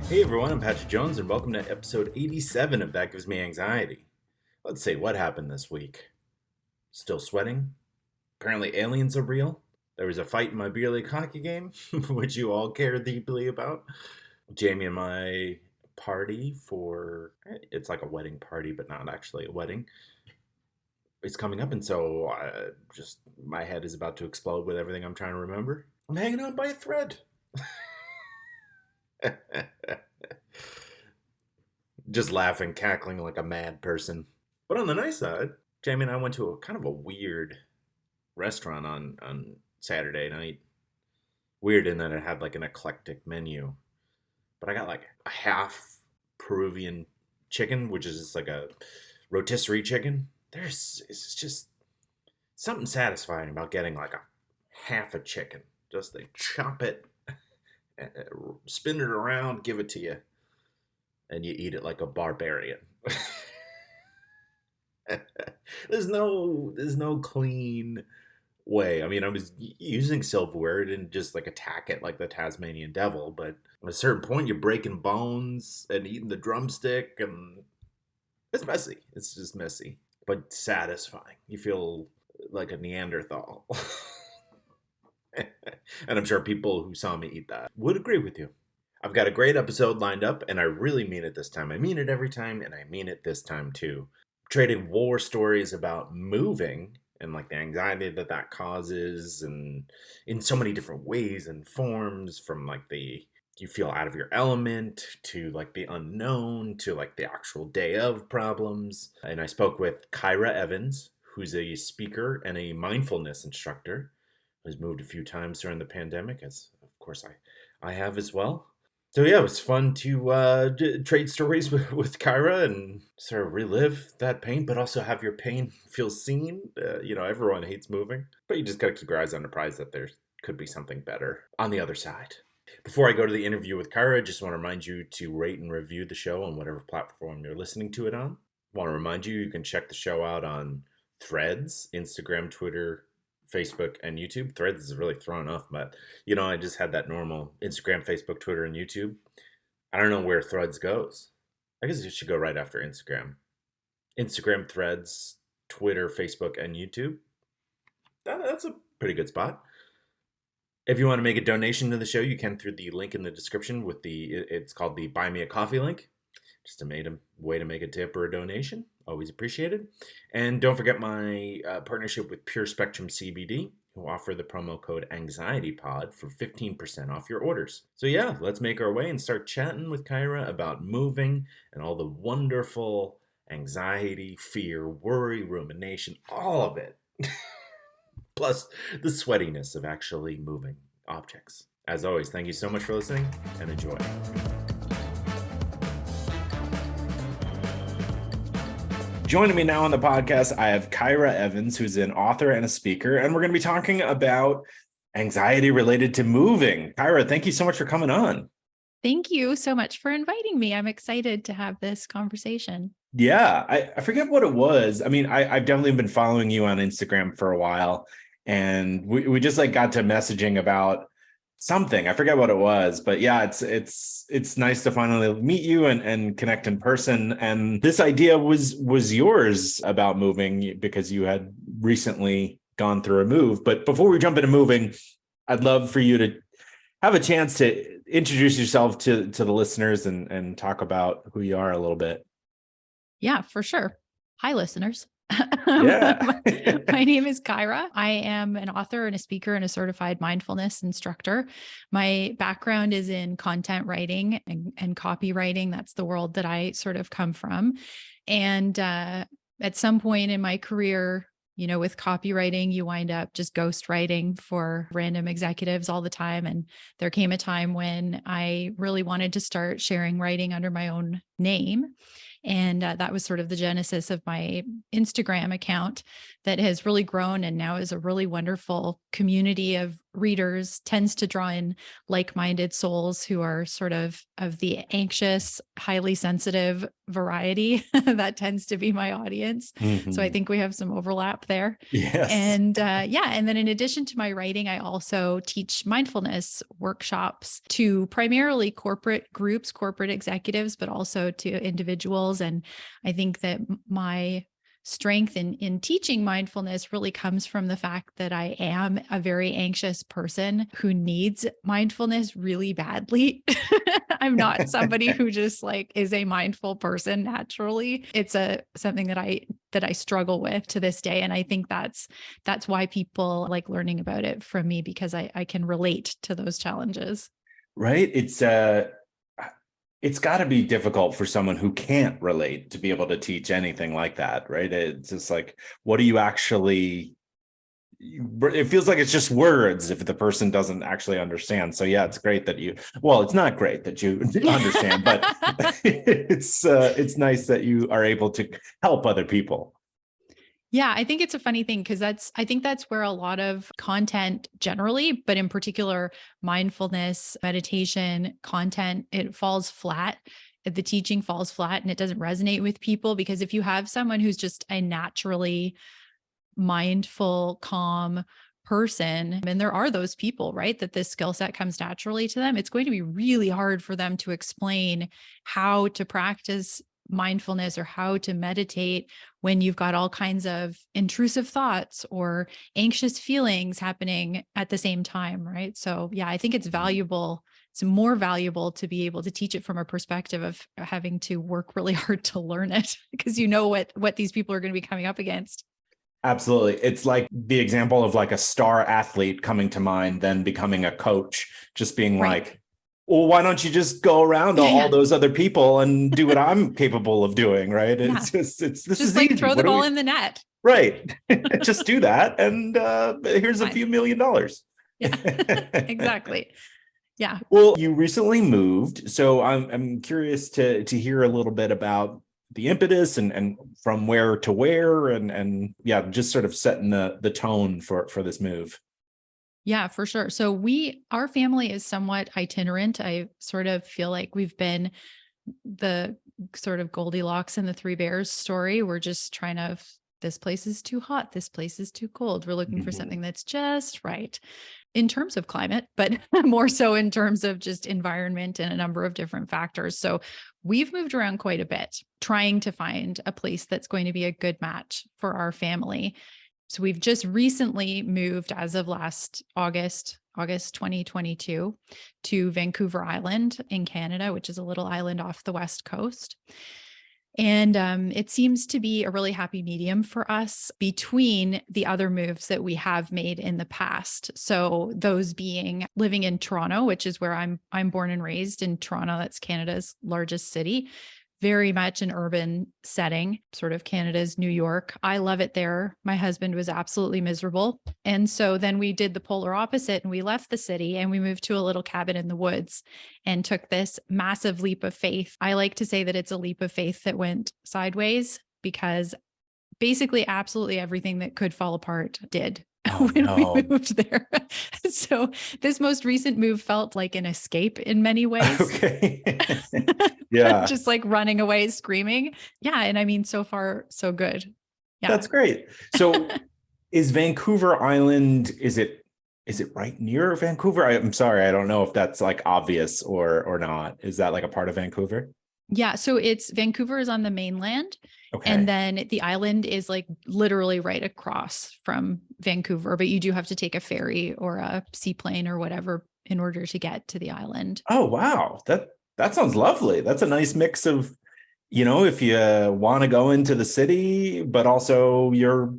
Hey everyone, I'm Patrick Jones, and welcome to episode 87 of That Gives Me Anxiety. Let's see, what happened this week? Still sweating? Apparently aliens are real. There was a fight in my beer league hockey game, which you all care deeply about. Jamie and my party it's like a wedding party, but not actually a wedding. It's coming up, and so my head is about to explode with everything I'm trying to remember. I'm hanging on by a thread. Just laughing, cackling like a mad person. But on the nice side, Jamie and I went to a kind of a weird restaurant on Saturday night. Weird in that it had like an eclectic menu. But I got like a half Peruvian chicken, which is just like a rotisserie chicken. It's just something satisfying about getting like a half a chicken. Just they chop it, spin it around, give it to you, and you eat it like a barbarian. There's no clean way. I mean, I was using silverware. I didn't just like attack it like the Tasmanian devil, but at a certain point, you're breaking bones and eating the drumstick, and it's messy. It's just messy, but satisfying. You feel like a Neanderthal. And I'm sure people who saw me eat that would agree with you. I've got a great episode lined up, and I really mean it this time. I mean it every time, and I mean it this time too. Trading war stories about moving and like the anxiety that causes, and in so many different ways and forms, from like you feel out of your element to like the unknown to like the actual day of problems. And I spoke with Kyra Evans, who's a speaker and a mindfulness instructor, who's moved a few times during the pandemic, as of course I have as well. So yeah, it was fun to trade stories with Kyra and sort of relive that pain, but also have your pain feel seen. Everyone hates moving, but you just got to keep your eyes on the prize that there could be something better on the other side. Before I go to the interview with Kyra, I just want to remind you to rate and review the show on whatever platform you're listening to it on. I want to remind you can check the show out on Threads, Instagram, Twitter, Facebook, and YouTube. Threads is really thrown off, but I just had that normal Instagram, Facebook, Twitter, and YouTube. I don't know where Threads goes. I guess it should go right after Instagram. Instagram, Threads, Twitter, Facebook, and YouTube. That's a pretty good spot. If you want to make a donation to the show, you can through the link in the description it's called the Buy Me a Coffee link. Just a way to make a tip or a donation. Always appreciated. And don't forget my partnership with Pure Spectrum CBD, who offer the promo code AnxietyPod for 15% off your orders. So yeah, let's make our way and start chatting with Kyra about moving and all the wonderful anxiety, fear, worry, rumination, all of it. Plus the sweatiness of actually moving objects. As always, thank you so much for listening and enjoy. Joining me now on the podcast, I have Kyra Evans, who's an author and a speaker, and we're going to be talking about anxiety related to moving. Kyra, thank you so much for coming on. Thank you so much for inviting me. I'm excited to have this conversation. Yeah, I forget what it was. I mean, I've definitely been following you on Instagram for a while, and we just like got to messaging about something. I forget what it was, but yeah, it's nice to finally meet you and connect in person. And this idea was yours about moving because you had recently gone through a move. But before we jump into moving, I'd love for you to have a chance to introduce yourself to the listeners and talk about who you are a little bit. Yeah, for sure. Hi, listeners. Yeah. My name is Kyra. I am an author and a speaker and a certified mindfulness instructor. My background is in content writing and copywriting. That's the world that I sort of come from. And at some point in my career, with copywriting, you wind up just ghostwriting for random executives all the time. And there came a time when I really wanted to start sharing writing under my own name. And that was sort of the genesis of my Instagram account that has really grown and now is a really wonderful community of readers tends to draw in like-minded souls who are sort of the anxious, highly sensitive variety. That tends to be my audience. So I Hmm. think we have some overlap there. Yes. And yeah, and then in addition to my writing, I also teach mindfulness workshops to primarily corporate groups, corporate executives, but also to individuals. And I think that my strength in teaching mindfulness really comes from the fact that I am a very anxious person who needs mindfulness really badly. I'm not somebody who just like is a mindful person naturally. It's something that I struggle with to this day. And I think that's why people like learning about it from me, because I can relate to those challenges. Right. It's got to be difficult for someone who can't relate to be able to teach anything like that, right? It's just like, what do you actually, it feels like it's just words if the person doesn't actually understand. So yeah, it's great that well, it's not great that you understand, but it's nice that you are able to help other people. Yeah, I think it's a funny thing because I think that's where a lot of content generally, but in particular, mindfulness, meditation content, it falls flat. The teaching falls flat and it doesn't resonate with people, because if you have someone who's just a naturally mindful, calm person, and there are those people, right, that this skill set comes naturally to them, it's going to be really hard for them to explain how to practice mindfulness or how to meditate when you've got all kinds of intrusive thoughts or anxious feelings happening at the same time, right? So, yeah, I think it's valuable. It's more valuable to be able to teach it from a perspective of having to work really hard to learn it because you know what these people are going to be coming up against. Absolutely. It's like the example of like a star athlete coming to mind, then becoming a coach, just being Right. like, well, why don't you just go around to all Yeah. those other people and do what I'm capable of doing? Right. Yeah. This Just is like easy. throw What the do ball we, in the net. right. Just do that. And here's a Fine. few $1 million. Yeah. Exactly. Yeah. Well, you recently moved, so I'm curious to hear a little bit about the impetus and from where to where and yeah, just sort of setting the tone for this move. Yeah, for sure. So our family is somewhat itinerant. I sort of feel like we've been the sort of Goldilocks and the Three Bears story. We're just trying to, this place is too hot. This place is too cold. We're looking for Mhm. something that's just right in terms of climate, but more so in terms of just environment and a number of different factors. So we've moved around quite a bit trying to find a place that's going to be a good match for our family. So we've just recently moved as of last August 2022 to Vancouver Island in Canada, which is a little island off the west coast. And it seems to be a really happy medium for us between the other moves that we have made in the past. So those being living in Toronto, which is where I'm born and raised in Toronto. That's Canada's largest city. Very much an urban setting, sort of Canada's New York. I love it there. My husband was absolutely miserable. And so then we did the polar opposite and we left the city and we moved to a little cabin in the woods and took this massive leap of faith. I like to say that it's a leap of faith that went sideways because basically absolutely everything that could fall apart did Oh when we no. moved there. So this most recent move felt like an escape in many ways. Okay. Yeah, Just like running away screaming. Yeah, and I mean so far so good. Yeah. that's great. So is Vancouver Island, is it right near Vancouver? I'm sorry, I don't know if that's like obvious or not. Is that like a part of Vancouver? Yeah, so it's Vancouver is on the mainland, and Okay. then the island is like literally right across from Vancouver, but you do have to take a ferry or a seaplane or whatever in order to get to the island. Oh wow. That sounds lovely. That's a nice mix of, if you want to go into the city, but also you're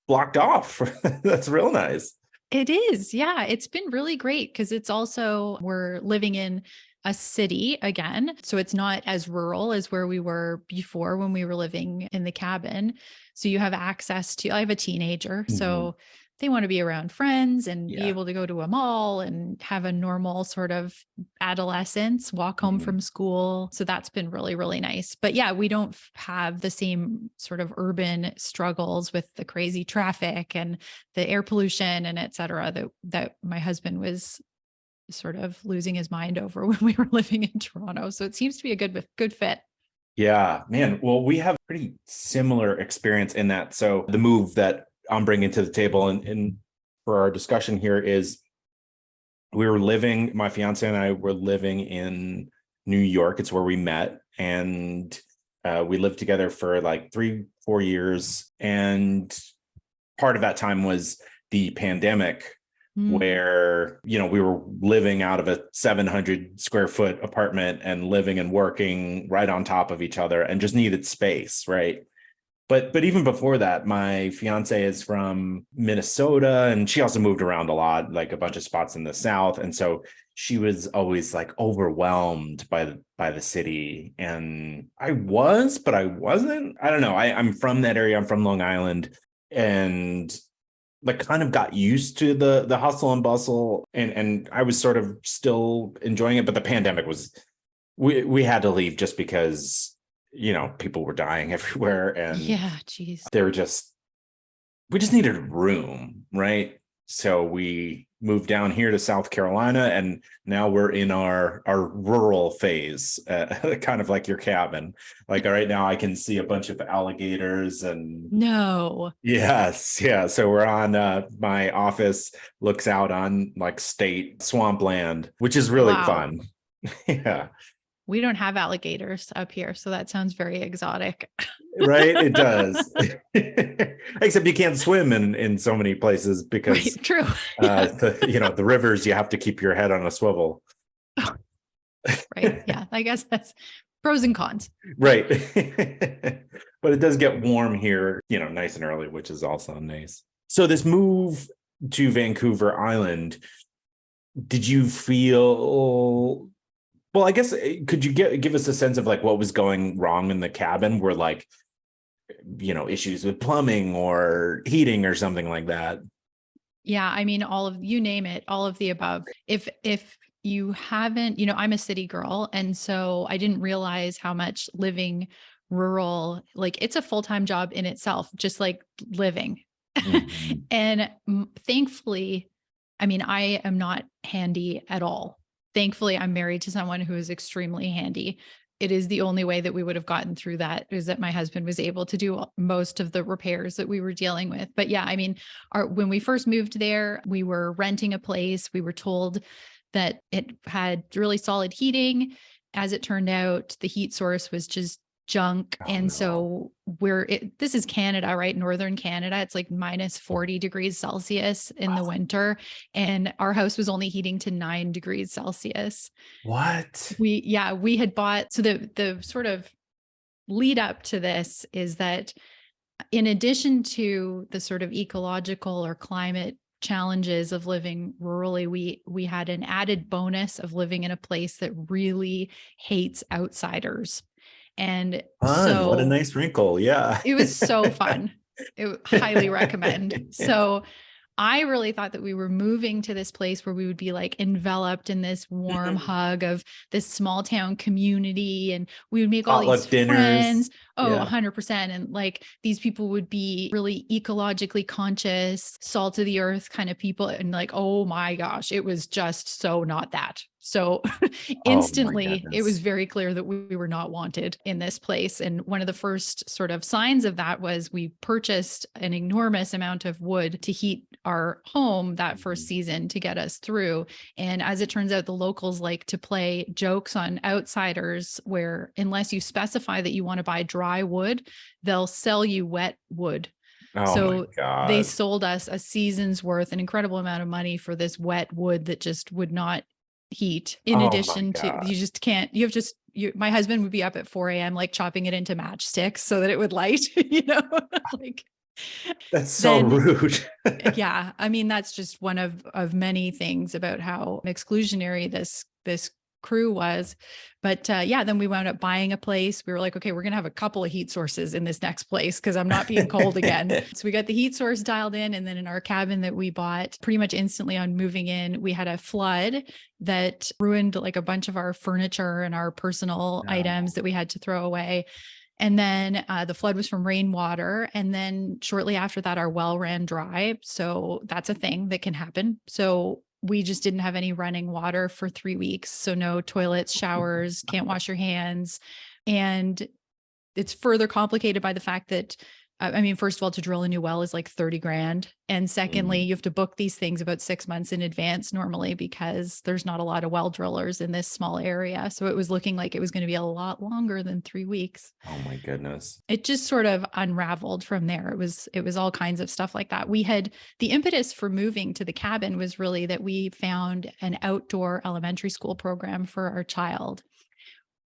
blocked off. That's real nice. It is. Yeah, it's been really great because it's also we're living in a city again, so it's not as rural as where we were before when we were living in the cabin. So you have access to I have a teenager, Mhm. so they want to be around friends and be Yeah. able to go to a mall and have a normal sort of adolescence, walk home Mhm. from school. So that's been really, really nice. But yeah, we don't have the same sort of urban struggles with the crazy traffic and the air pollution and et cetera that my husband was sort of losing his mind over when we were living in Toronto. So it seems to be a good fit. Yeah, man. Well, we have pretty similar experience in that. So the move that I'm bringing to the table and for our discussion here is my fiance and I were living in New York. It's where we met. And we lived together for like 3-4 years. And part of that time was the pandemic, Mm. where we were living out of a 700 square foot apartment and living and working right on top of each other and just needed space, right? But even before that, my fiance is from Minnesota, and she also moved around a lot, like a bunch of spots in the South. And so she was always like overwhelmed by the city. And I was, but I wasn't. I don't know. I'm from that area. I'm from Long Island, and like kind of got used to the hustle and bustle, and I was sort of still enjoying it. But the pandemic was, we had to leave just because people were dying everywhere, and Yeah, geez. they were just we just needed room, right? So we moved down here to South Carolina, and now we're in our rural phase, kind of like your cabin. Like right now, I can see a bunch of alligators and No. yes, yeah. So we're on my office looks out on like state swampland, which is really Wow. fun. Yeah, We don't have alligators up here, so that sounds very exotic. right. It does. Except you can't swim in so many places Right, because true. Yeah. the rivers, you have to keep your head on a swivel. Right. Yeah. I guess that's pros and cons. Right. But it does get warm here, nice and early, which is also nice. So this move to Vancouver Island, did you feel, well, I guess, could you give us a sense of like what was going wrong in the cabin? Were like, issues with plumbing or heating or something like that? Yeah, I mean, all of you name it, all of the above. If you haven't, I'm a city girl, and so I didn't realize how much living rural, like it's a full-time job in itself, just like living. Mhm. And thankfully, I mean, I am not handy at all. Thankfully, I'm married to someone who is extremely handy. It is the only way that we would have gotten through that, is that my husband was able to do most of the repairs that we were dealing with. But yeah, I mean, when we first moved there, we were renting a place. We were told that it had really solid heating. As it turned out, the heat source was just junk. Oh And no. so this is Canada, right? Northern Canada. It's like minus 40 degrees Celsius in the winter. And our house was only heating to 9 degrees Celsius. What? We had bought, so the sort of lead up to this is that in addition to the sort of ecological or climate challenges of living rurally, we had an added bonus of living in a place that really hates outsiders. And Fun. What a so nice wrinkle. Yeah. it was so fun. Highly recommend. So I really thought that we were moving to this place where we would be like enveloped in this warm hug of this small town community, and we would make all these Potluck dinners. friends. Oh, Yeah. 100%. And like these people would be really ecologically conscious, salt of the earth kind of people. And like, oh my gosh, it was just so not that. So Oh my instantly, it was goodness. very clear that we were not wanted in this place. And one of the first sort of signs of that was we purchased an enormous amount of wood to heat our home that first Mhm. season to get us through. And as it turns out, the locals like to play jokes on outsiders where, unless you specify that you want to buy dry wood, they'll sell you wet wood. Oh my So they God. sold us a season's worth, an incredible amount of money for this wet wood that just would not heat. In Oh my addition to, God. you just can't, you have just, my husband would be up at 4 a.m., like chopping it into matchsticks so that it would light, like That's so then rude. yeah, I mean, that's just one of many things about how exclusionary this crew was. But yeah, then we wound up buying a place. We were like, okay, we're going to have a couple of heat sources in this next place because I'm not being cold again. So we got the heat source dialed in. And then in our cabin that we bought pretty much instantly on moving in, we had a flood that ruined like a bunch of our furniture and our personal items that we had to throw away. And then the flood was from rainwater. And then shortly after that, our well ran dry. So that's a thing that can happen. So we just didn't have any running water for 3 weeks. So no toilets, showers, can't wash your hands. And it's further complicated by the fact that, I mean, first of all, to drill a new well is like 30 grand. And secondly, you have to book these things about 6 months in advance normally because there's not a lot of well drillers in this small area. So it was looking like it was going to be a lot longer than 3 weeks. Oh my goodness. It just sort of unraveled from there. It was all kinds of stuff like that. We had the impetus for moving to the cabin was really that we found an outdoor elementary school program for our child,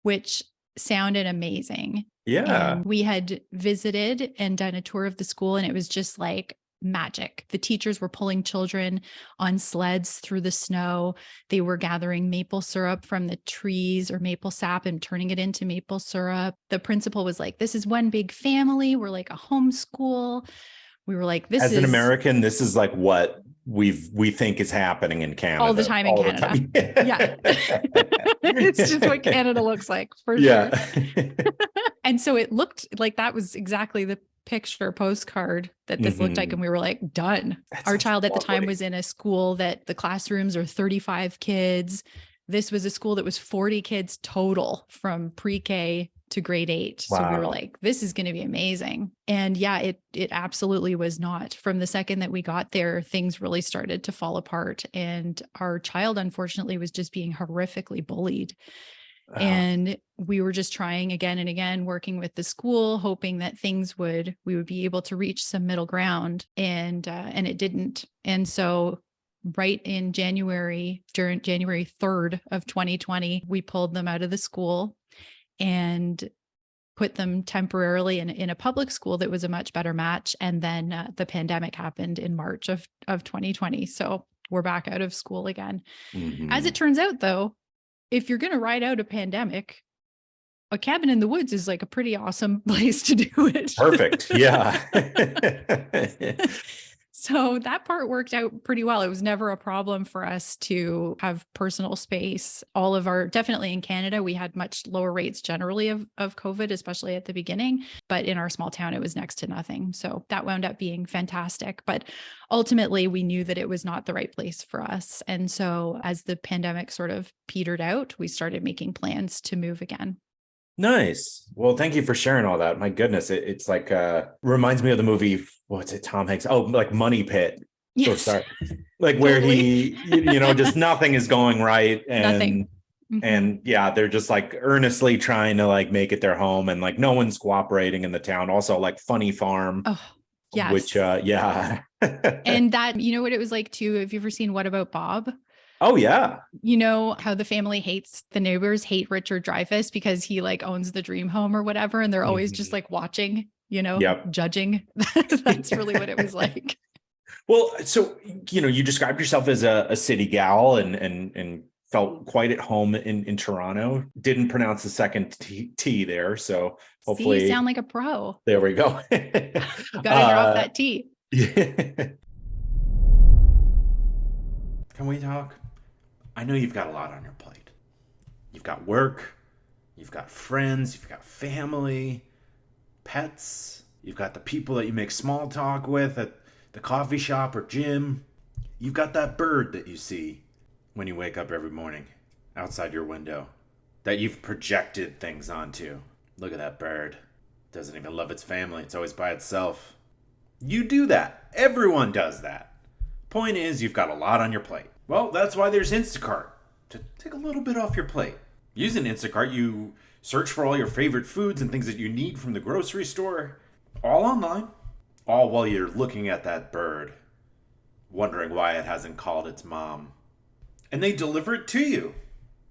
which sounded amazing. Yeah. And we had visited and done a tour of the school, and it was just like magic. The teachers were pulling children on sleds through the snow. They were gathering maple syrup from the trees or maple sap and turning it into maple syrup. The principal was like, this is one big family. We're like a homeschool. We were like, As an American, this is like what we think is happening in Canada. All the time in Canada. Yeah. It's just what Canada looks like for sure. And so it looked like that was exactly the picture postcard that this looked like. And we were like, done. Our child at the time was in a school that the classrooms are 35 kids. This was a school that was 40 kids total from pre-K to grade 8. Wow. So we were like, this is going to be amazing. And yeah, it absolutely was not. From the second that we got there, things really started to fall apart. And our child, unfortunately, was just being horrifically bullied. And we were just trying again and again, working with the school, hoping that we would be able to reach some middle ground, and it didn't. And so right in January 3rd of 2020, we pulled them out of the school and put them temporarily in a public school that was a much better match. And then the pandemic happened in March of 2020. So we're back out of school again. As it turns out, though, if you're going to ride out a pandemic, a cabin in the woods is like a pretty awesome place to do it. Perfect. Yeah. So that part worked out pretty well. It was never a problem for us to have personal space. Definitely in Canada, we had much lower rates generally of COVID, especially at the beginning. But in our small town, it was next to nothing. So that wound up being fantastic. But ultimately, we knew that it was not the right place for us. And so as the pandemic sort of petered out, we started making plans to move again. Nice. Well, thank you for sharing all that. My goodness, it's like reminds me of the movie. What's it? Tom Hanks. Oh, like Money Pit. Yes. Oh, sorry. Like where he, just nothing is going right, and nothing. And yeah, they're just like earnestly trying to like make it their home, and like no one's cooperating in the town. Also, like Funny Farm. Oh, yes. Which, yeah. And that, what it was like too. Have you ever seen What About Bob? Oh, yeah. You know how the family the neighbors hate Richard Dreyfuss because he like owns the dream home or whatever. And they're always just like watching, judging. That's really what it was like. Well, so, you described yourself as a city gal and felt quite at home in Toronto. Didn't pronounce the second T there. So hopefully. See, you sound like a pro. There we go. Gotta drop that T. Yeah. Can we talk? I know you've got a lot on your plate. You've got work, you've got friends, you've got family, pets, you've got the people that you make small talk with at the coffee shop or gym. You've got that bird that you see when you wake up every morning outside your window that you've projected things onto. Look at that bird. Doesn't even love its family. It's always by itself. You do that. Everyone does that. Point is, you've got a lot on your plate. Well, that's why there's Instacart, to take a little bit off your plate. Using Instacart, you search for all your favorite foods and things that you need from the grocery store, all online, all while you're looking at that bird, wondering why it hasn't called its mom. And they deliver it to you.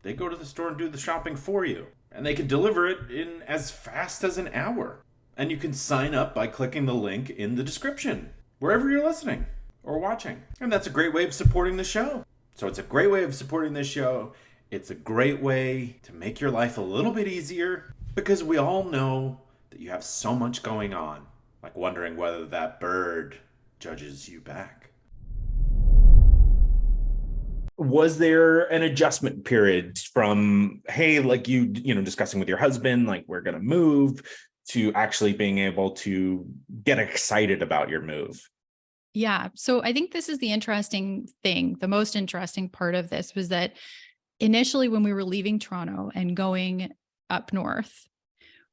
They go to the store and do the shopping for you. And they can deliver it in as fast as an hour. And you can sign up by clicking the link in the description, wherever you're listening or watching. And that's a great way of supporting the show. So it's a great way of supporting this show It's a great way to make your life a little bit easier because we all know that you have so much going on, like wondering whether that bird judges you back. Was there an adjustment period from, hey, like discussing with your husband, like we're going to move, to actually being able to get excited about your move? Yeah. So I think this is the interesting thing. The most interesting part of this was that initially, when we were leaving Toronto and going up north,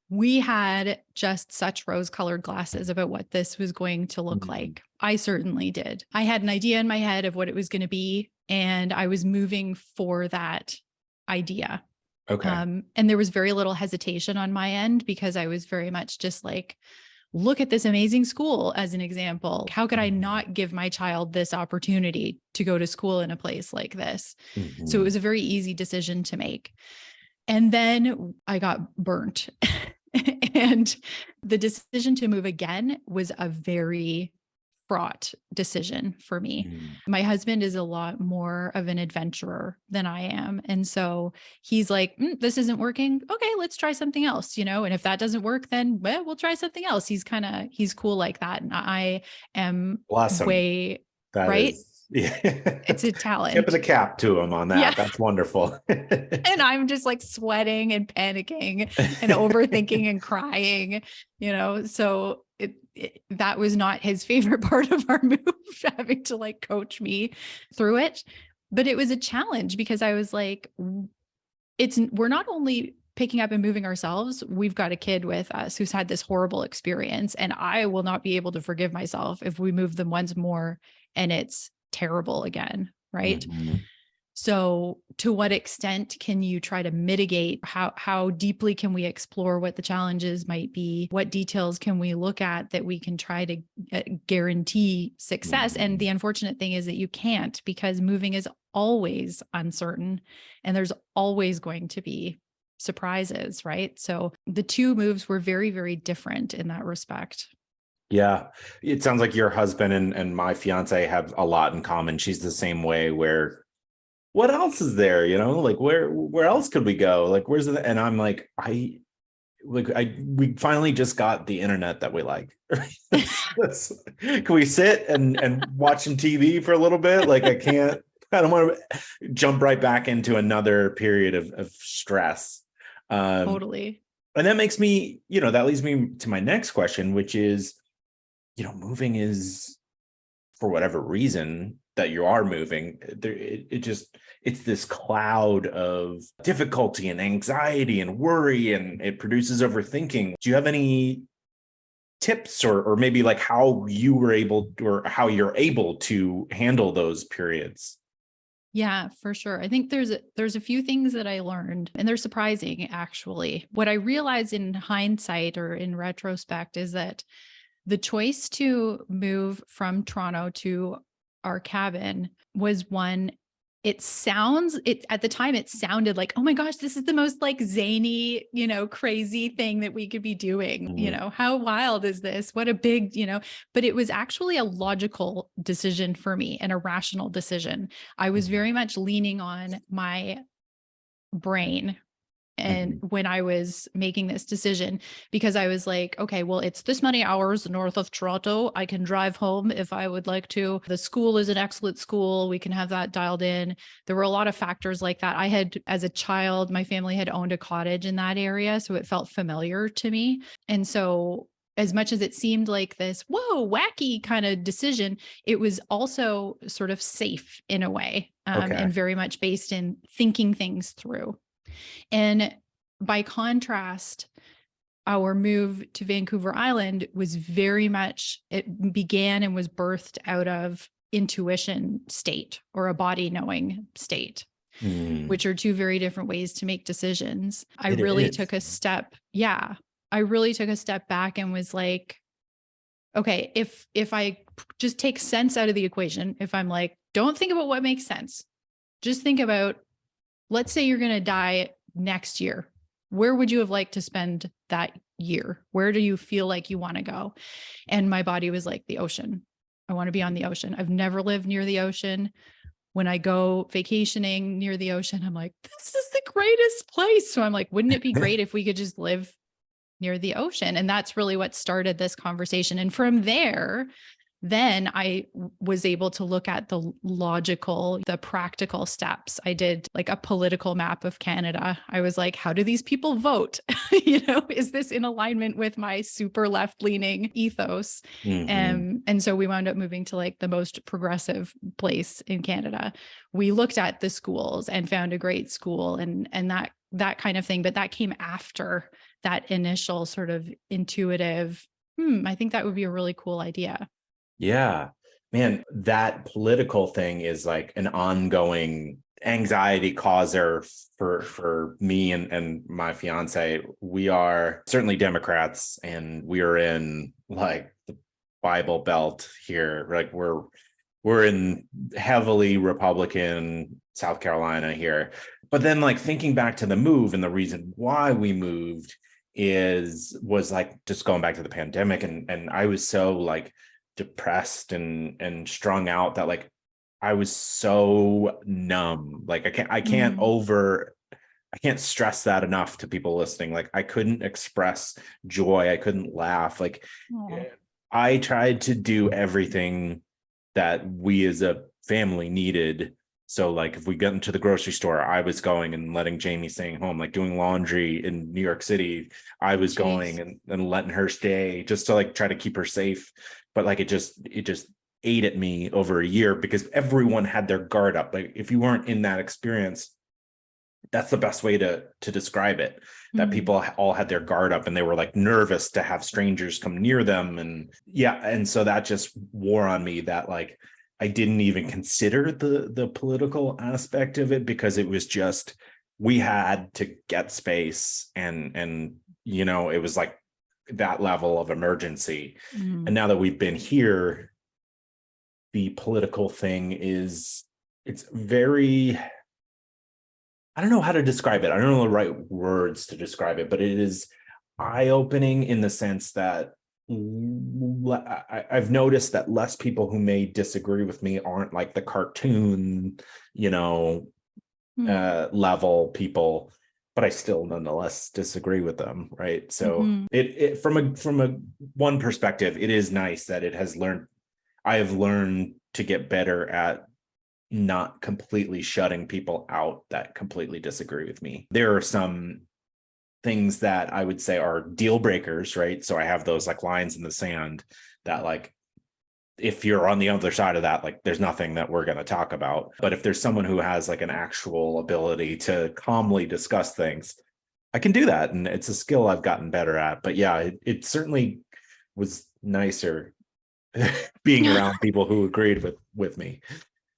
we had just such rose-colored glasses about what this was going to look like. I certainly did. I had an idea in my head of what it was going to be, and I was moving for that idea. Okay. And there was very little hesitation on my end because I was very much just like, look at this amazing school as an example. How could I not give my child this opportunity to go to school in a place like this? So it was a very easy decision to make. And then I got burnt. And the decision to move again was a very fraught decision for me. My husband is a lot more of an adventurer than I am. And so he's like, this isn't working. Okay, let's try something else, And if that doesn't work, then we'll try something else. He's cool like that. And I am way, that right? Is, yeah. It's a talent. Tip of the cap to him on that. Yeah. That's wonderful. And I'm just like sweating and panicking and overthinking and crying, so that was not his favorite part of our move, having to like coach me through it. But it was a challenge because I was like, we're not only picking up and moving ourselves, we've got a kid with us who's had this horrible experience. And I will not be able to forgive myself if we move them once more and it's terrible again. Right. So to what extent can you try to mitigate? How deeply can we explore what the challenges might be? What details can we look at that we can try to guarantee success? And the unfortunate thing is that you can't, because moving is always uncertain and there's always going to be surprises, right? So the two moves were very, very different in that respect. Yeah. It sounds like your husband and my fiance have a lot in common. She's the same way, where what else is there? Like where else could we go? Like, where's the, and I'm like, we finally just got the internet that we like. Can we sit and watch some TV for a little bit? Like, I don't want to jump right back into another period of stress. Totally. And that makes me, that leads me to my next question, which is, moving is, for whatever reason that you are moving, it's this cloud of difficulty and anxiety and worry, and it produces overthinking. Do you have any tips or maybe like how you were able, or how you're able to handle those periods? Yeah, for sure. I think there's a few things that I learned, and they're surprising, actually. What I realized in hindsight or in retrospect is that the choice to move from Toronto to our cabin was one. At the time it sounded like, oh my gosh, this is the most like zany, crazy thing that we could be doing. How wild is this? What a big, but it was actually a logical decision for me and a rational decision. I was very much leaning on my brain. And when I was making this decision, because I was like, okay, well, it's this many hours north of Toronto. I can drive home if I would like to. The school is an excellent school. We can have that dialed in. There were a lot of factors like that. I had, as a child, my family had owned a cottage in that area, so it felt familiar to me. And so as much as it seemed like this, whoa, wacky kind of decision, it was also sort of safe in a way, and very much based in thinking things through. And by contrast, our move to Vancouver Island was very much, it began and was birthed out of intuition state or a body knowing state, which are two very different ways to make decisions. I really took a step back and was like, okay, if I just take sense out of the equation, if I'm like, don't think about what makes sense, just think about, let's say you're going to die next year. Where would you have liked to spend that year? Where do you feel like you want to go? And my body was like, the ocean. I want to be on the ocean. I've never lived near the ocean. when I go vacationing near the ocean, I'm like, this is the greatest place. So I'm like, wouldn't it be great if we could just live near the ocean? And that's really what started this conversation. And from there, then I was able to look at the logical, the practical steps. I did like a political map of Canada. I was like, how do these people vote? Is this in alignment with my super left leaning ethos? And so we wound up moving to like the most progressive place in Canada. We looked at the schools and found a great school and that kind of thing. But that came after that initial sort of intuitive, I think that would be a really cool idea. Yeah, man, that political thing is like an ongoing anxiety causer for me and my fiance. We are certainly Democrats, and we are in like the Bible Belt here. Like we're in heavily Republican South Carolina here. But then like thinking back to the move and the reason why we moved was like just going back to the pandemic, and I was so like depressed and strung out that like I was so numb. Like I can't stress that enough to people listening. Like I couldn't express joy. I couldn't laugh. Like Aww. I tried to do everything that we as a family needed. So like if we get into the grocery store, I was going and letting Jamie staying home, like doing laundry in New York City. I was going and letting her stay just to like try to keep her safe. But like it just ate at me over a year because everyone had their guard up. Like if you weren't in that experience, that's the best way to describe it, that people all had their guard up and they were like nervous to have strangers come near them. And so that just wore on me that like I didn't even consider the political aspect of it, because it was just, we had to get space and it was like that level of emergency. And now that we've been here, the political thing it's very, I don't know how to describe it. I don't know the right words to describe it, but it is eye-opening in the sense that I've noticed that less people who may disagree with me aren't like the cartoon, level people, but I still nonetheless disagree with them, right? So it from a one perspective, it is nice that I have learned to get better at not completely shutting people out that completely disagree with me. There are some things that I would say are deal breakers, right? So I have those like lines in the sand that like, if you're on the other side of that, like there's nothing that we're going to talk about. But if there's someone who has like an actual ability to calmly discuss things, I can do that. And it's a skill I've gotten better at. But yeah, it certainly was nicer being around people who agreed with me.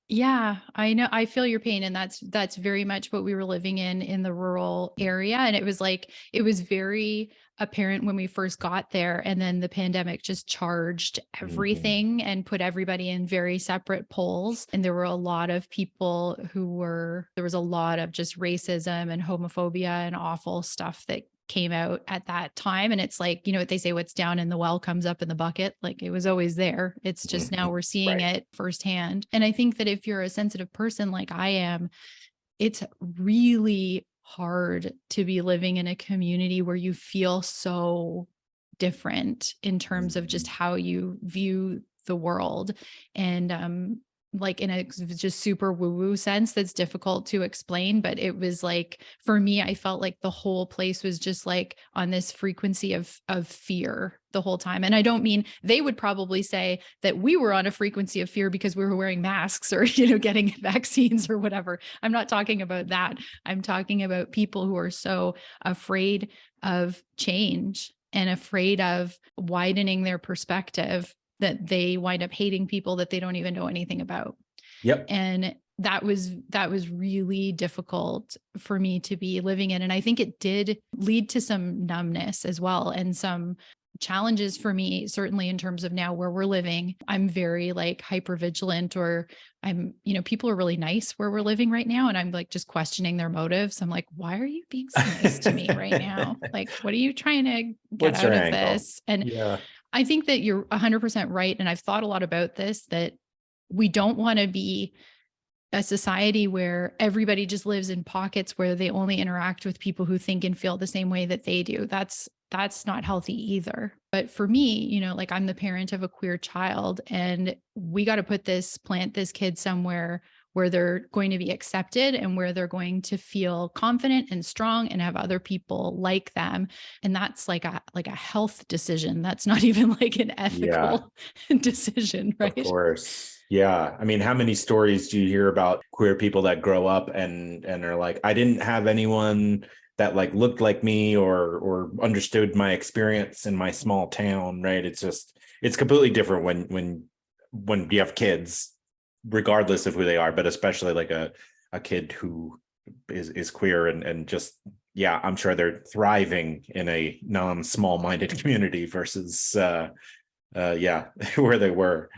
Yeah, I know. I feel your pain. And that's very much what we were living in the rural area. And it was very apparent when we first got there. And then the pandemic just charged everything and put everybody in very separate poles. And there were a lot of people there was a lot of just racism and homophobia and awful stuff that came out at that time. And it's like, what they say, what's down in the well comes up in the bucket. Like it was always there. It's just now we're seeing it firsthand. And I think that if you're a sensitive person like I am, it's really hard to be living in a community where you feel so different in terms of just how you view the world. And like in a just super woo-woo sense that's difficult to explain. But it was like, for me, I felt like the whole place was just like on this frequency of fear the whole time. And I don't mean, they would probably say that we were on a frequency of fear because we were wearing masks or, getting vaccines or whatever. I'm not talking about that. I'm talking about people who are so afraid of change and afraid of widening their perspective that they wind up hating people that they don't even know anything about. Yep. And that was really difficult for me to be living in. And I think it did lead to some numbness as well and some challenges for me, certainly in terms of now where we're living. I'm very like hyper vigilant, or I'm, people are really nice where we're living right now. And I'm like just questioning their motives. I'm like, why are you being so nice to me right now? Like, what are you trying to get out of this? And I think that you're 100% right. And I've thought a lot about this, that we don't want to be a society where everybody just lives in pockets where they only interact with people who think and feel the same way that they do. That's not healthy either. But for me, like I'm the parent of a queer child, and we got to plant this kid somewhere where they're going to be accepted and where they're going to feel confident and strong and have other people like them. And that's like a health decision. That's not even like an Yeah, ethical decision, of right? course. Yeah. I mean, how many stories do you hear about queer people that grow up and are like, I didn't have anyone that like looked like me or understood my experience in my small town, right? It's completely different when you have kids, regardless of who they are, but especially like a kid who is queer and just, yeah, I'm sure they're thriving in a non-small minded community versus yeah, where they were.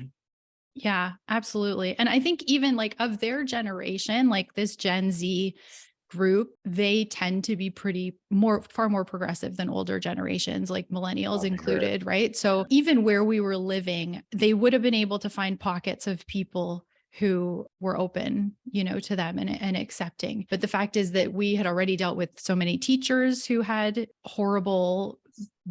Yeah, absolutely. And I think even like of their generation, like this Gen Z group, they tend to be far more progressive than older generations, like millennials Oh, for sure. included, right? So even where we were living, they would have been able to find pockets of people who were open, to them and accepting. But the fact is that we had already dealt with so many teachers who had horrible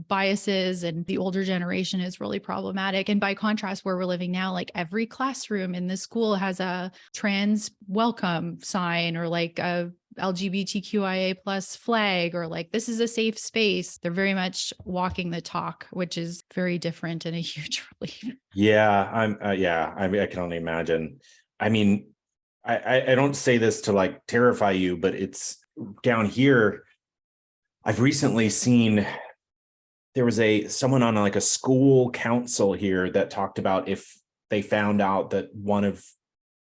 biases, and the older generation is really problematic. And by contrast, where we're living now, like every classroom in the school has a trans welcome sign or like a LGBTQIA plus flag, or like, this is a safe space. They're very much walking the talk, which is very different and a huge relief. Yeah, yeah, I mean, I can only imagine. I mean, I don't say this to like terrify you, but it's down here. I've recently seen there was someone on like a school council here that talked about if they found out that one of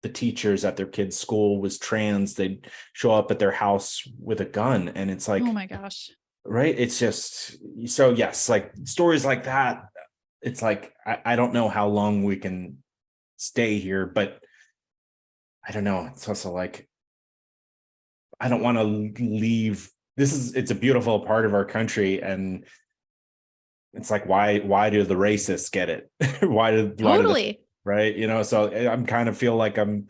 the teachers at their kid's school was trans, they'd show up at their house with a gun. And it's Oh like, my gosh. right, it's just so, yes, like stories like that. It's like I don't know how long we can stay here, but I don't know. It's also like I don't want to leave. It's a beautiful part of our country, and it's like why do the racists get it? Why do the Totally. right? So I'm kind of feel like I'm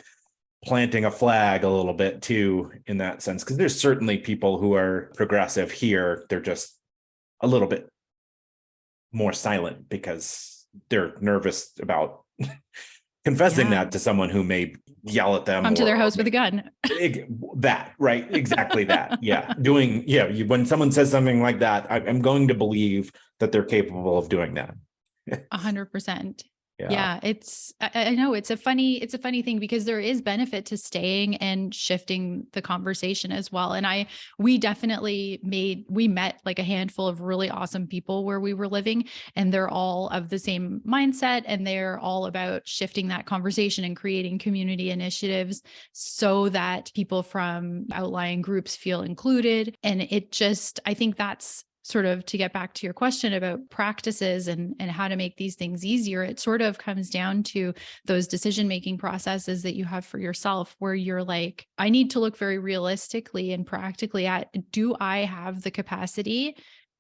planting a flag a little bit too in that sense, because there's certainly people who are progressive here. They're just a little bit more silent because they're nervous about confessing Yeah. that to someone who may yell at them Come to their or house with a gun. that, right, exactly that. Yeah, when someone says something like that, I'm going to believe that they're capable of doing that. 100%. Yeah, Yeah, I know it's a funny thing because there is benefit to staying and shifting the conversation as well. And we met like a handful of really awesome people where we were living, and they're all of the same mindset, and they're all about shifting that conversation and creating community initiatives so that people from outlying groups feel included. And I think that's sort of, to get back to your question about practices and how to make these things easier, it sort of comes down to those decision-making processes that you have for yourself, where you're like, I need to look very realistically and practically at, do I have the capacity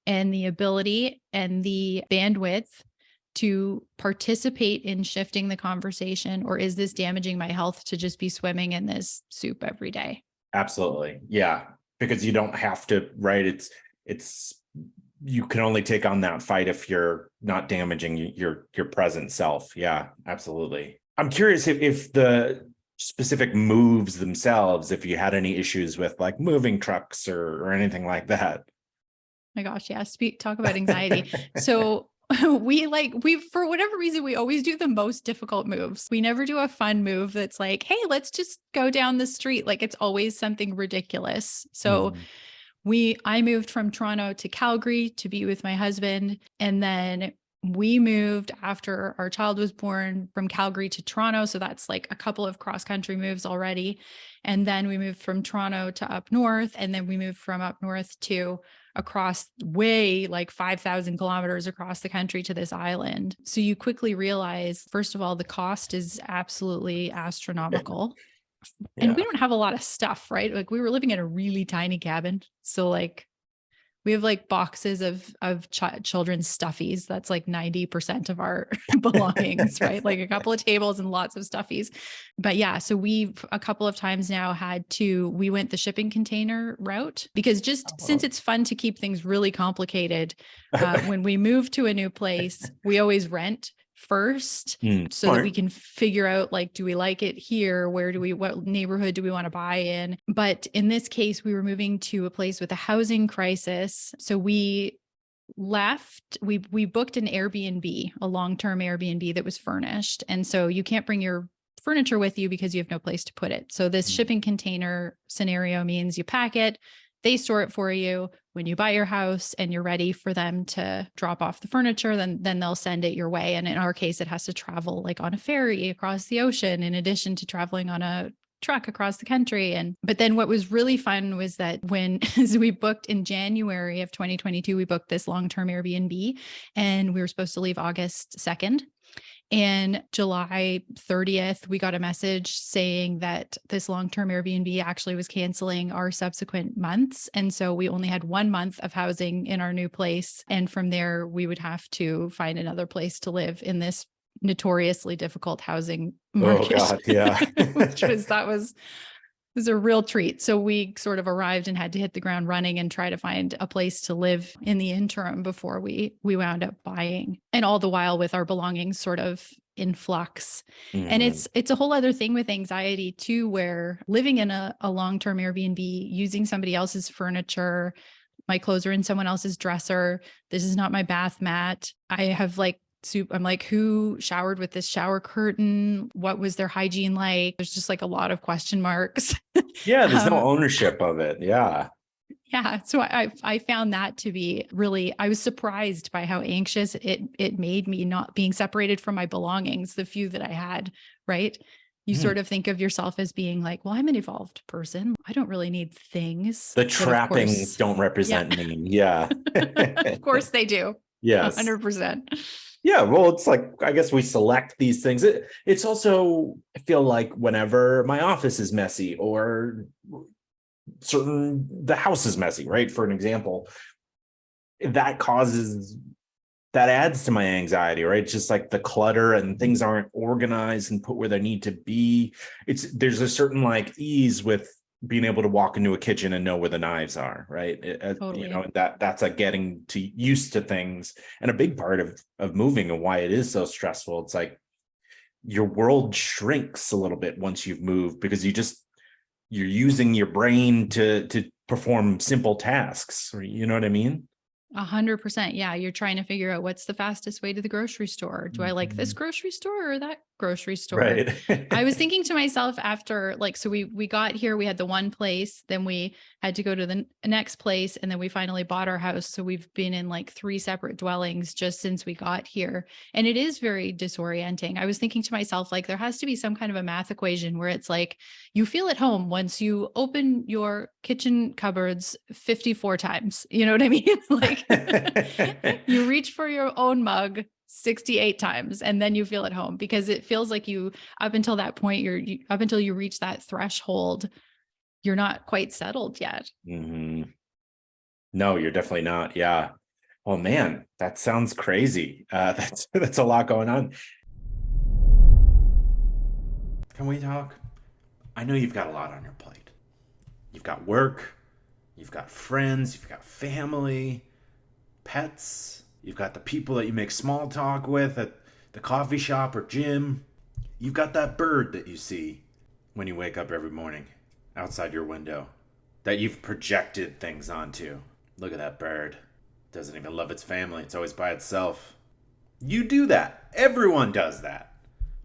and the ability and the bandwidth to participate in shifting the conversation, or is this damaging my health to just be swimming in this soup every day? absolutely. Yeah, because you don't have to, right? It's you can only take on that fight if you're not damaging your present self. Yeah, absolutely. I'm curious if the specific moves themselves, if you had any issues with like moving trucks or anything like that. My gosh, yeah. Talk about anxiety. So we for whatever reason, we always do the most difficult moves. We never do a fun move that's like, hey, let's just go down the street. Like, it's always something ridiculous. So Mhm. I moved from Toronto to Calgary to be with my husband. And then we moved after our child was born from Calgary to Toronto. So that's like a couple of cross country moves already. And then we moved from Toronto to up north. And then we moved from up north to across way like 5,000 kilometers across the country to this island. So you quickly realize, first of all, the cost is absolutely astronomical. And Yeah. we don't have a lot of stuff, right? Like, we were living in a really tiny cabin. So like We have like boxes of children's stuffies. That's like 90% of our belongings, right? Like a couple of tables and lots of stuffies. But yeah, so we've a couple of times now we went the shipping container route because just since Oh. it's fun to keep things really complicated, when we move to a new place, we always rent first so that we Smart. can figure out, like, do we like it here? What neighborhood do we want to buy in? But in this case, we were moving to a place with a housing crisis. So we booked an Airbnb, a long-term Airbnb that was furnished. And so you can't bring your furniture with you because you have no place to put it. So this shipping container scenario means you pack it, they store it for you. When you buy your house and you're ready for them to drop off the furniture, then they'll send it your way. And in our case, it has to travel like on a ferry across the ocean, in addition to traveling on a truck across the country. But then what was really fun was that so we booked in January of 2022, we booked this long-term Airbnb and we were supposed to leave August 2nd. And July 30th, we got a message saying that this long-term Airbnb actually was canceling our subsequent months. And so we only had 1 month of housing in our new place. And from there, we would have to find another place to live in this notoriously difficult housing market. Oh God, yeah. It was a real treat. So we sort of arrived and had to hit the ground running and try to find a place to live in the interim before we wound up buying. And all the while with our belongings sort of in flux. And it's a whole other thing with anxiety too, where living in a long-term Airbnb, using somebody else's furniture, my clothes are in someone else's dresser. This is not my bath mat. I have like I'm like, who showered with this shower curtain? What was their hygiene like? There's just like a lot of question marks. Yeah, there's no ownership of it. Yeah. Yeah. So I found that to be really, I was surprised by how anxious it made me, not being separated from my belongings, the few that I had, right? You sort of think of yourself as being like, well, I'm an evolved person. I don't really need things. The trappings don't represent me. Yeah. Of course they do. Yes. 100%. Yeah, well, it's like, I guess we select these things. It's also, I feel like whenever my office is messy or the house is messy, right? For an example, that adds to my anxiety, right? It's just like the clutter and things aren't organized and put where they need to be. There's a certain like ease with being able to walk into a kitchen and know where the knives are, right? Totally. You know, that's like getting used to things. And a big part of moving and why it is so stressful, it's like your world shrinks a little bit once you've moved, because you're using your brain to perform simple tasks. You know what I mean? 100%. Yeah. You're trying to figure out what's the fastest way to the grocery store. Do I like this grocery store or that grocery store? Right. I was thinking to myself after, like, so we got here, we had the one place, then we had to go to the next place, and then we finally bought our house. So we've been in like 3 separate dwellings just since we got here. And it is very disorienting. I was thinking to myself, like, there has to be some kind of a math equation where it's like, you feel at home once you open your kitchen cupboards 54 times. You know what I mean? Like, you reach for your own mug 68 times and then you feel at home, because it feels like up until that point, up until you reach that threshold, you're not quite settled yet. Mm-hmm. No, you're definitely not. Yeah. Oh man, that sounds crazy. That's a lot going on. Can we talk? I know you've got a lot on your plate. You've got work, you've got friends, you've got family, pets, you've got the people that you make small talk with at the coffee shop or gym. You've got that bird that you see when you wake up every morning outside your window that you've projected things onto. Look at that bird. Doesn't even love its family. It's always by itself. You do that. Everyone does that.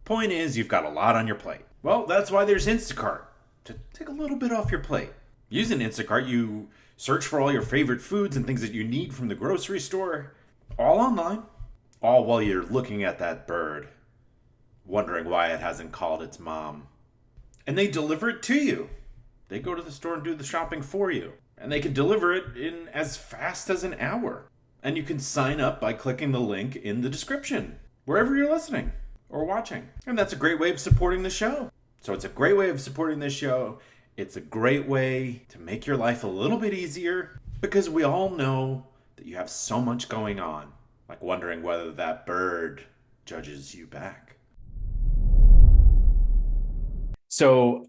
Point is, you've got a lot on your plate. Well, that's why there's Instacart, to take a little bit off your plate. Using Instacart, you search for all your favorite foods and things that you need from the grocery store, all online, all while you're looking at that bird, wondering why it hasn't called its mom. And they deliver it to you. They go to the store and do the shopping for you. And they can deliver it in as fast as an hour. And you can sign up by clicking the link in the description, wherever you're listening or watching. And that's a great way of supporting the show. So it's a great way of supporting this show. It's a great way to make your life a little bit easier. Because we all know that you have so much going on, like wondering whether that bird judges you back. So,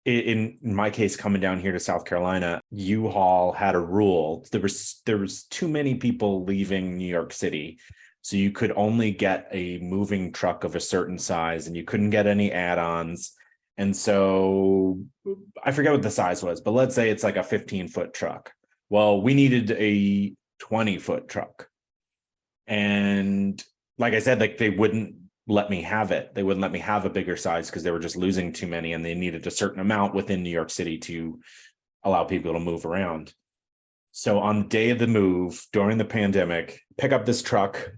in my case, coming down here to South Carolina, U-Haul had a rule. There was too many people leaving New York City, so you could only get a moving truck of a certain size, and you couldn't get any add-ons. And so I forget what the size was, but let's say it's like a 15-foot truck. Well, we needed a 20-foot truck. And like I said, like they wouldn't let me have it. They wouldn't let me have a bigger size because they were just losing too many, and they needed a certain amount within New York City to allow people to move around. So on the day of the move during the pandemic, pick up this truck.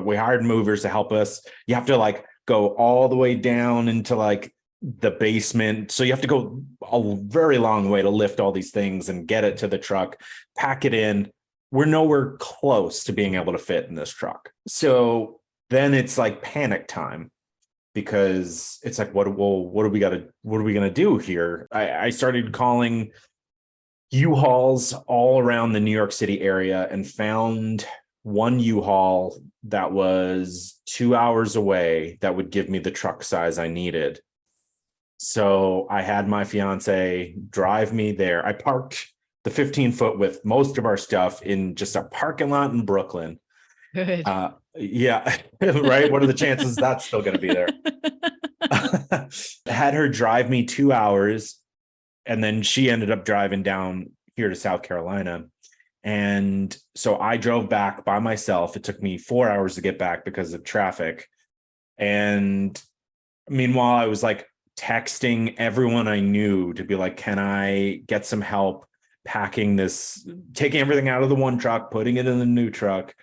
We hired movers to help us. You have to like go all the way down into like the basement. So you have to go a very long way to lift all these things and get it to the truck, pack it in. We're nowhere close to being able to fit in this truck. So then it's like panic time because it's like, what are we going to do here? I started calling U-Hauls all around the New York City area and found one U-Haul that was 2 hours away that would give me the truck size I needed. So I had my fiance drive me there. I parked the 15-foot with most of our stuff in just a parking lot in Brooklyn. Good. Yeah, right. What are the chances that's still going to be there? Had her drive me 2 hours, and then she ended up driving down here to South Carolina. And so I drove back by myself. It took me 4 hours to get back because of traffic. And meanwhile, I was like texting everyone I knew to be like, can I get some help packing this, taking everything out of the one truck, putting it in the new truck,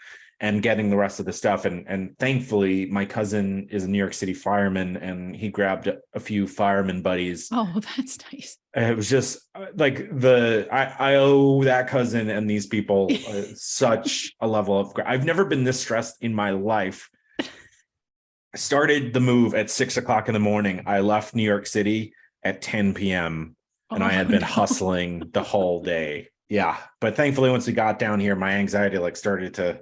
and getting the rest of the stuff. And thankfully, my cousin is a New York City fireman, and he grabbed a few fireman buddies. Oh, that's nice. It was just like I owe that cousin and these people such a level of, I've never been this stressed in my life. I started the move at 6 o'clock in the morning. I left New York City at 10 p.m. and I had been hustling the whole day. Yeah. But thankfully, once we got down here, my anxiety like started to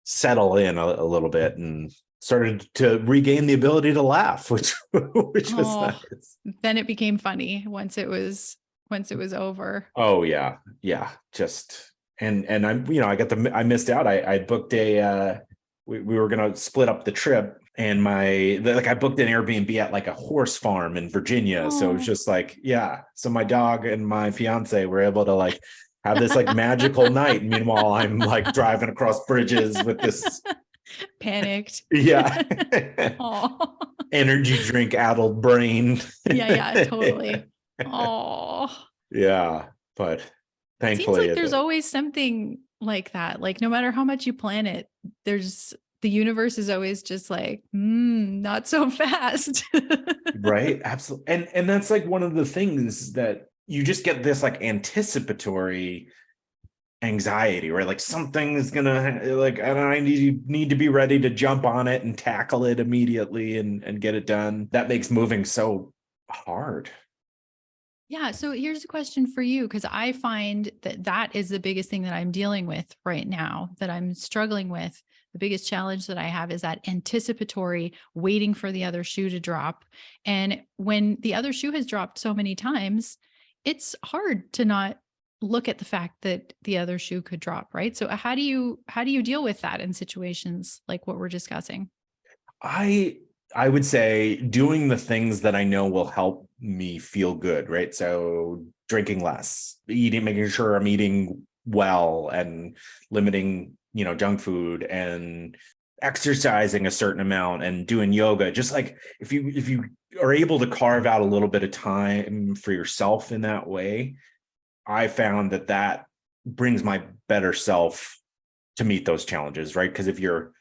settle in a little bit and started to regain the ability to laugh, which was nice. Then it became funny once it was over. Oh yeah. Yeah. Just and I missed out. I booked we were gonna split up the trip, and I booked an Airbnb at like a horse farm in Virginia. So it was just like, yeah. So my dog and my fiance were able to like have this like magical night. Meanwhile, I'm like driving across bridges with this panicked. Yeah. Energy drink addled brain. Yeah, totally. Oh. Yeah. But thankfully seems like there's always something like that. Like no matter how much you plan it, the universe is always just like, not so fast. Right. Absolutely. And that's like one of the things that you just get this like anticipatory anxiety, right? Like something is gonna like, and I need to be ready to jump on it and tackle it immediately and get it done. That makes moving so hard. Yeah. So here's a question for you, because I find that is the biggest thing that I'm dealing with right now, that I'm struggling with. The biggest challenge that I have is that anticipatory waiting for the other shoe to drop. And when the other shoe has dropped so many times, it's hard to not look at the fact that the other shoe could drop, right? So how do you deal with that in situations like what we're discussing? I would say doing the things that I know will help me feel good, right? So drinking less, making sure I'm eating well and limiting, junk food, and exercising a certain amount and doing yoga. Just like if you are able to carve out a little bit of time for yourself in that way, I found that brings my better self to meet those challenges, right? Because if you're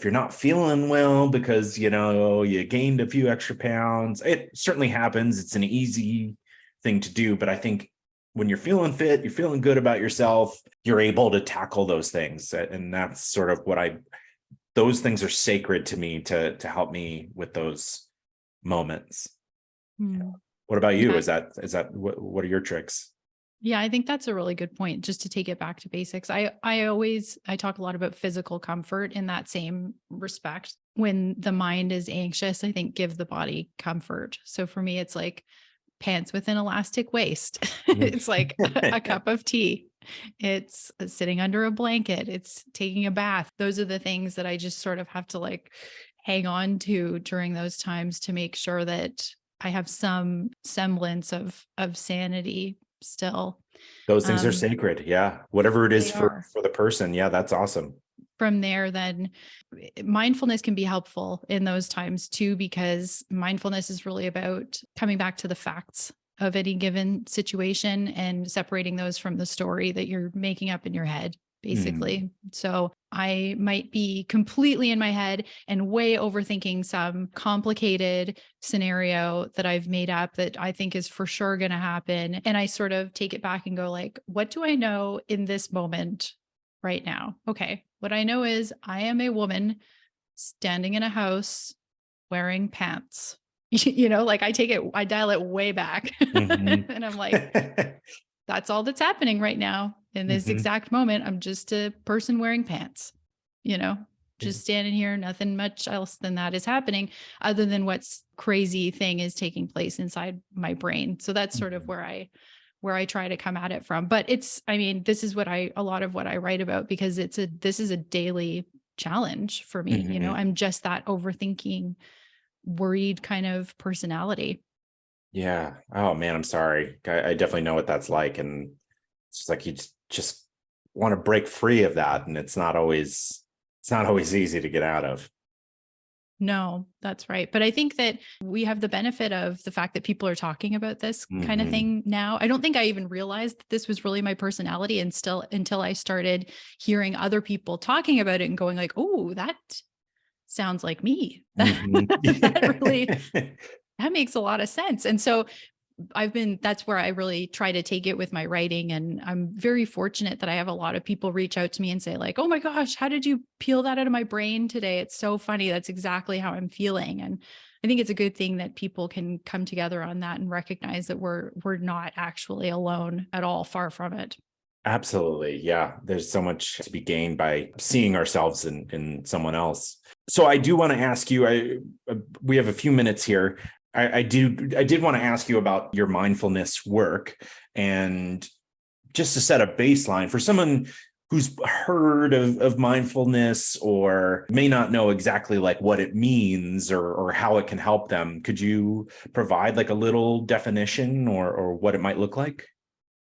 not feeling well because you gained a few extra pounds, it certainly happens. It's an easy thing to do, but I think when you're feeling fit, you're feeling good about yourself, you're able to tackle those things. And that's sort of those things are sacred to me to help me with those moments. What about you? Yeah. Is that what are your tricks? Yeah, I think that's a really good point, just to take it back to basics. I talk a lot about physical comfort in that same respect. When the mind is anxious, I think give the body comfort. So for me, it's like pants with an elastic waist. It's like a cup of tea. It's sitting under a blanket. It's taking a bath. Those are the things that I just sort of have to like hang on to during those times to make sure that I have some semblance of sanity still. Those things are Um, sacred. Yeah. Whatever it is they are. for the person. Yeah, that's awesome. From there, then mindfulness can be helpful in those times too, because mindfulness is really about coming back to the facts of any given situation and separating those from the story that you're making up in your head, Mm. basically. So I might be completely in my head and way overthinking some complicated scenario that I've made up that I think is for sure going to happen. And I sort of take it back and go like, what do I know in this moment right now? Okay. What I know is I am a woman standing in a house wearing pants. Like I dial it way back Hmm. and I'm like, that's all that's happening right now in this Hmm. exact moment. I'm just a person wearing pants, you know, Yeah. just standing here. Nothing much else than that is happening other than what's crazy thing is taking place inside my brain. So that's sort of Mhm. where I try to come at it from. But I mean, this is a lot of what I write about because this is a daily challenge for me. Mhm. I'm just that overthinking, worried kind of personality. Yeah. Oh man, I'm sorry. I definitely know what that's like. And it's just like you just want to break free of that. And it's not always easy to get out of. No, that's right. But I think that we have the benefit of the fact that people are talking about this kind of Hmm. thing now. I don't think I even realized that this was really my personality and still until I started hearing other people talking about it and going like, "Oh, that sounds like me." Hmm. That really that makes a lot of sense. And so that's where I really try to take it with my writing. And I'm very fortunate that I have a lot of people reach out to me and say, like, oh my gosh, how did you peel that out of my brain today? It's so funny. That's exactly how I'm feeling. And I think it's a good thing that people can come together on that and recognize that we're not actually alone at all, far from it. Absolutely. Yeah. There's so much to be gained by seeing ourselves in someone else. So I do want to ask you, we have a few minutes here. I did want to ask you about your mindfulness work, and just to set a baseline for someone who's heard of mindfulness or may not know exactly like what it means or how it can help them. Could you provide like a little definition or what it might look like?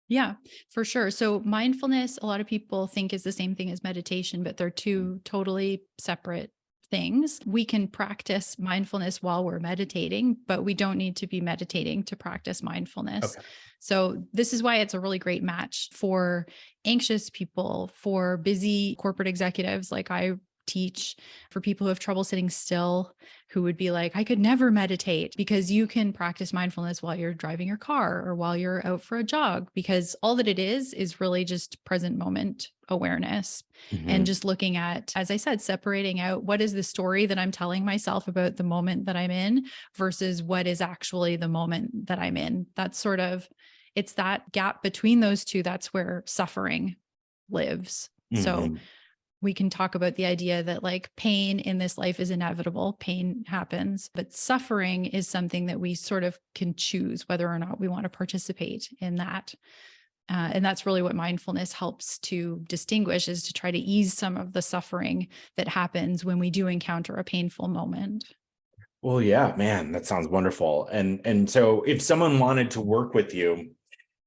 Yeah, for sure. So mindfulness, a lot of people think is the same thing as meditation, but they're two totally separate things. We can practice mindfulness while we're meditating, but we don't need to be meditating to practice mindfulness. Okay. So this is why it's a really great match for anxious people, for busy corporate executives like I teach, for people who have trouble sitting still, who would be like, I could never meditate, because you can practice mindfulness while you're driving your car or while you're out for a jog, because all that it is really just present moment awareness and Hmm. just looking at, as I said, separating out what is the story that I'm telling myself about the moment that I'm in versus what is actually the moment that I'm in. That's sort of, it's that gap between those two. That's where suffering lives. So Hmm. we can talk about the idea that like pain in this life is inevitable, pain happens, but suffering is something that we sort of can choose whether or not we want to participate in that. And that's really what mindfulness helps to distinguish, is to try to ease some of the suffering that happens when we do encounter a painful moment. Well, yeah, man, that sounds wonderful. And so if someone wanted to work with you,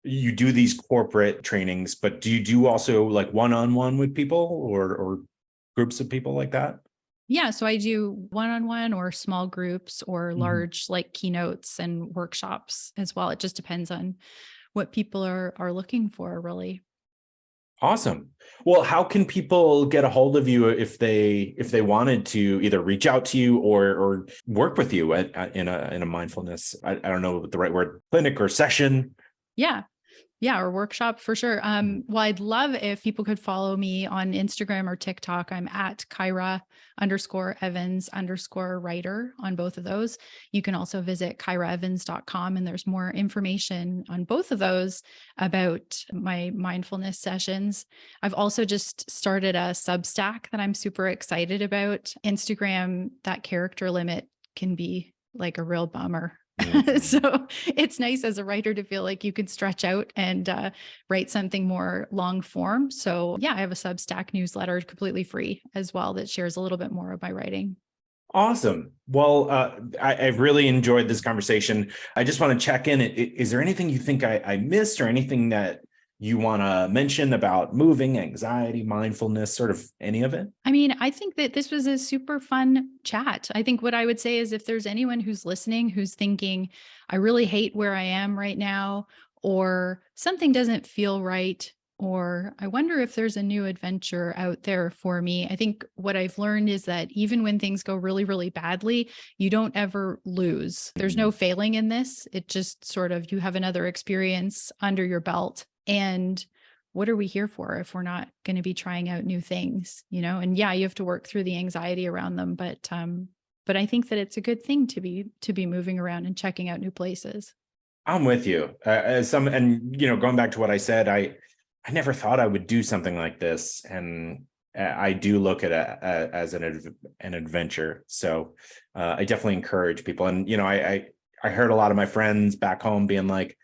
you do these corporate trainings, but do you do also like one-on-one with people or groups of people like that? Yeah, so I do one-on-one or small groups or Mhm. large like keynotes and workshops as well. It just depends on what people are looking for, really. Awesome. Well, how can people get a hold of you if they wanted to either reach out to you or work with you in a mindfulness, I don't know what the right word, clinic or session? Yeah. Yeah, or workshop for sure. Well, I'd love if people could follow me on Instagram or TikTok. I'm at Kyra_Evans_writer on both of those. You can also visit KyraEvans.com, and there's more information on both of those about my mindfulness sessions. I've also just started a Substack that I'm super excited about. Instagram, that character limit can be like a real bummer. So it's nice as a writer to feel like you can stretch out and write something more long form. So yeah, I have a Substack newsletter completely free as well that shares a little bit more of my writing. Awesome. Well, I've really enjoyed this conversation. I just want to check in. Is there anything you think I missed, or anything that you want to mention about moving, anxiety, mindfulness, sort of any of it? I mean, I think that this was a super fun chat. I think what I would say is if there's anyone who's listening who's thinking, I really hate where I am right now, or something doesn't feel right, or I wonder if there's a new adventure out there for me. I think what I've learned is that even when things go really, really badly, you don't ever lose. There's no failing in this. It just sort of, you have another experience under your belt. And what are we here for if we're not going to be trying out new things, And yeah, you have to work through the anxiety around them, but I think that it's a good thing to be moving around and checking out new places. I'm with you. Going back to what I said, I never thought I would do something like this, and I do look at it as an adventure. So I definitely encourage people. And I heard a lot of my friends back home being like,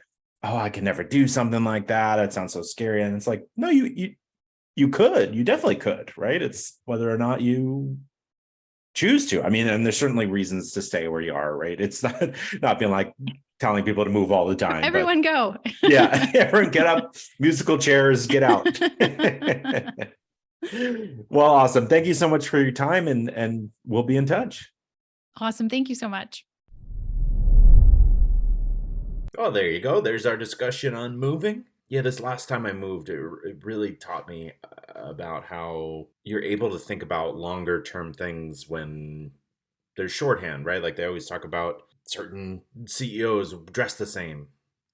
"Oh, I can never do something like that. That sounds so scary." And it's like, no, you definitely could, right? It's whether or not you choose to. I mean, and there's certainly reasons to stay where you are, right? It's not being like telling people to move all the time. Everyone go. Yeah, everyone get up, musical chairs, get out. Well, awesome. Thank you so much for your time, and we'll be in touch. Awesome. Thank you so much. Oh, there you go. There's our discussion on moving. Yeah, this last time I moved, it really taught me about how you're able to think about longer term things when there's shorthand, right? Like they always talk about certain CEOs dress the same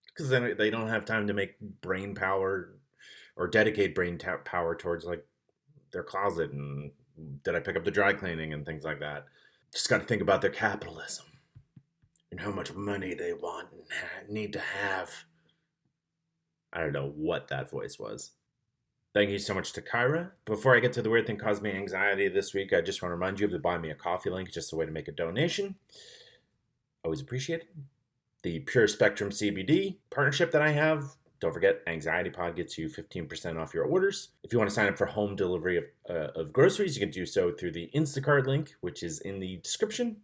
because then they don't have time to make brain power or dedicate power towards like their closet and did I pick up the dry cleaning and things like that. Just got to think about their capitalism and how much money they want and need to have. I don't know what that voice was. Thank you so much to Kyra. Before I get to the weird thing caused me anxiety this week, I just want to remind you of the Buy Me a Coffee link, just a way to make a donation. Always appreciate it. The Pure Spectrum CBD partnership that I have. Don't forget, Anxiety Pod gets you 15% off your orders. If you want to sign up for home delivery of groceries, you can do so through the Instacart link, which is in the description.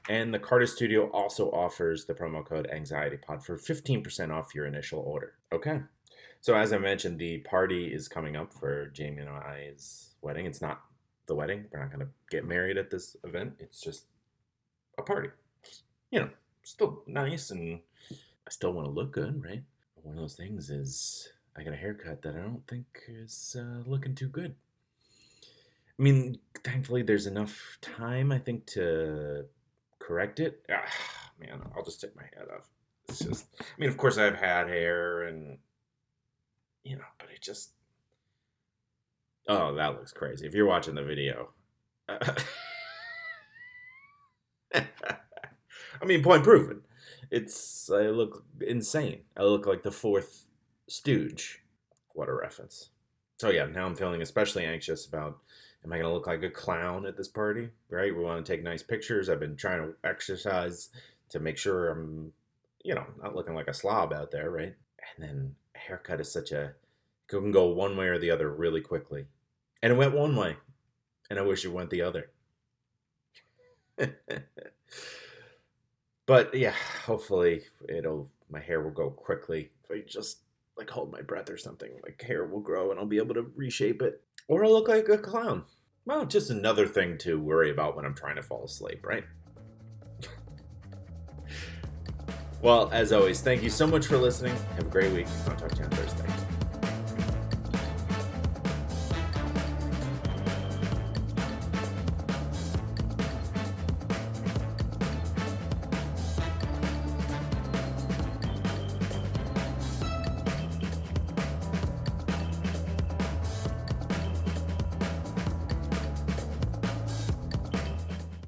And the Carter Studio also offers the promo code AnxietyPod for 15% off your initial order. Okay. So as I mentioned, the party is coming up for Jamie and I's wedding. It's not the wedding. We're not going to get married at this event. It's just a party. Still nice, and I still want to look good, right? One of those things is I got a haircut that I don't think is looking too good. I mean, thankfully there's enough time, I think, to correct it. Man, I'll just take my head off. It's just, I mean, of course I've had hair and, but it just, oh, that looks crazy. If you're watching the video, I mean, point proven. I look insane. I look like the fourth stooge. What a reference. So yeah, now I'm feeling especially anxious about, am I going to look like a clown at this party, right? We want to take nice pictures. I've been trying to exercise to make sure I'm, not looking like a slob out there, right? And then a haircut is it can go one way or the other really quickly. And it went one way, and I wish it went the other. But yeah, hopefully my hair will go quickly. If I just like hold my breath or something, like hair will grow and I'll be able to reshape it. Or I'll look like a clown. Well, just another thing to worry about when I'm trying to fall asleep, right? Well, as always, thank you so much for listening. Have a great week. I'll talk to you on Thursday.